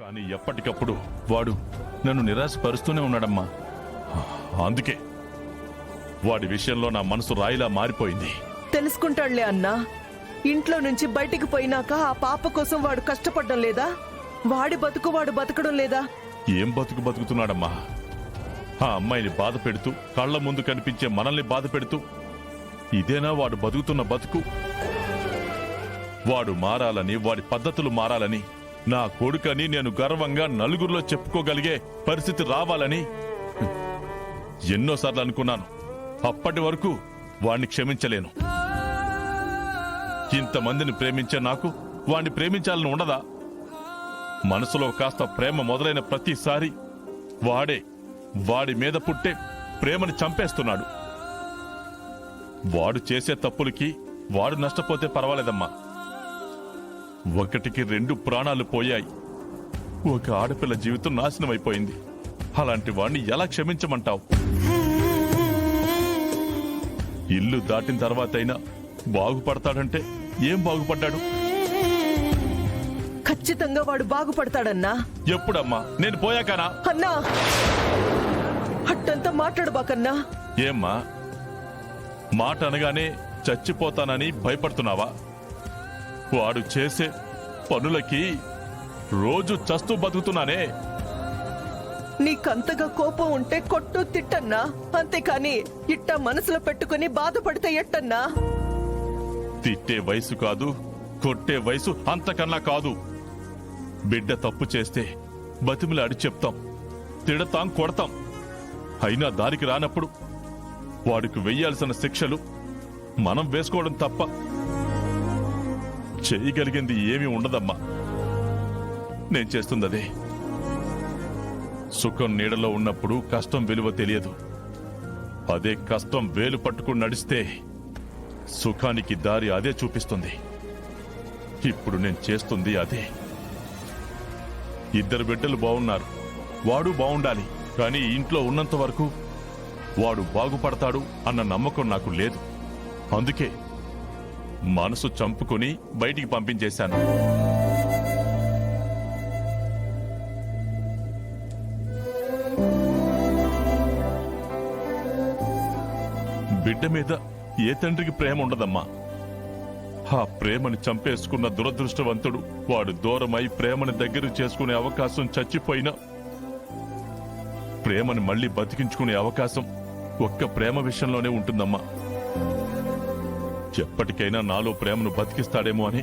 కానీ ఎప్పటికప్పుడు వాడు నన్ను నిరాశపరుస్తూనే ఉన్నాడమ్మా. అందుకే వాడి విషయంలో నా మనసు రాయిలా మారిపోయింది. తెలుసుకుంటాడులే అన్నా. ఇంట్లో నుంచి బయటికి పోయినాక ఆ పాప కోసం వాడు కష్టపడడం లేదా? వాడి బతుకు వాడు బతకడం లేదా? ఏం బతుకుతున్నాడమ్మా? ఆ అమ్మాయిని బాధ పెడుతూ, కళ్ల ముందు కనిపించే మనల్ని బాధ పెడుతూ, ఇదేనా వాడు బతుకుతున్న బతుకు? వాడు మారాలని, వాడి పద్ధతులు మారాలని, నా కొడుకని నేను గర్వంగా నలుగురిలో చెప్పుకోగలిగే పరిస్థితి రావాలని ఎన్నోసార్లు అనుకున్నాను. అప్పటి వరకు వాణ్ణి క్షమించలేను. ఇంతమందిని ప్రేమించే నాకు వాణ్ణి ప్రేమించాలని ఉండదా? మనసులో కాస్త ప్రేమ మొదలైన ప్రతిసారి వాడి మీద పుట్టే ప్రేమని చంపేస్తున్నాడు. వాడు చేసే తప్పులకి వాడు నష్టపోతే పర్వాలేదమ్మా. ఒకటికి 2 ప్రాణాలు పోయాయి. ఒక ఆడపిల్ల జీవితం నాశనం అయిపోయింది. అలాంటి వాణ్ణి ఎలా క్షమించమంటావు? ఇల్లు దాటిన తర్వాతైనా బాగుపడతాడంటే ఏం బాగుపడ్డాడు? ఖచ్చితంగా వాడు బాగుపడతాడన్నా. ఎప్పుడమ్మా? నేను పోయాకనా? అన్నా, అట్టంతా మాట్లాడబాకన్నా. ఏమ్మా, మాట అనగానే చచ్చిపోతానని భయపడుతున్నావా? వాడు చేసే పనులకి రోజు చస్తూ బతుకుతున్నానే. నీకంతగా కోపం ఉంటే కొట్టు, తిట్టన్నా. అంతేకాని ఇట్టా మనసులో పెట్టుకుని బాధపడితే ఎట్టన్నా? తిట్టే వయసు కాదు, కొట్టే వయసు అంతకన్నా కాదు. బిడ్డ తప్పు చేస్తే బతిమిలాడి చెప్తాం, తిడతాం, కొడతాం. అయినా దానికి రానప్పుడు వాడికి వెయ్యాల్సిన శిక్షలు మనం వేసుకోవడం తప్ప చేయగలిగింది ఏమీ ఉండదమ్మా. నేను చేస్తుందదే. సుఖం నీడలో ఉన్నప్పుడు కష్టం విలువ తెలియదు. అదే కష్టం వేలు పట్టుకుని నడిస్తే సుఖానికి దారి అదే చూపిస్తుంది. ఇప్పుడు నేను చేస్తుంది అదే. 2 బిడ్డలు బాగున్నారు, వాడు బాగుండాలి. కానీ ఇంట్లో ఉన్నంత వరకు వాడు బాగుపడతాడు అన్న నమ్మకం నాకు లేదు. అందుకే మనసు చంపుకొని బయటికి పంపించేశాను. బిడ్డ మీద ఏ తండ్రికి ప్రేమ ఉండదమ్మా. ఆ ప్రేమని చంపేసుకున్న దురదృష్టవంతుడు వాడు దూరమై ప్రేమని దగ్గర చేసుకునే అవకాశం చచ్చిపోయినా ప్రేమని మళ్లీ బతికించుకునే అవకాశం ఒక్క ప్రేమ విషయంలోనే ఉంటుందమ్మా. ఎప్పటికైనా నాలో ప్రేమను బతికిస్తాడేమో అని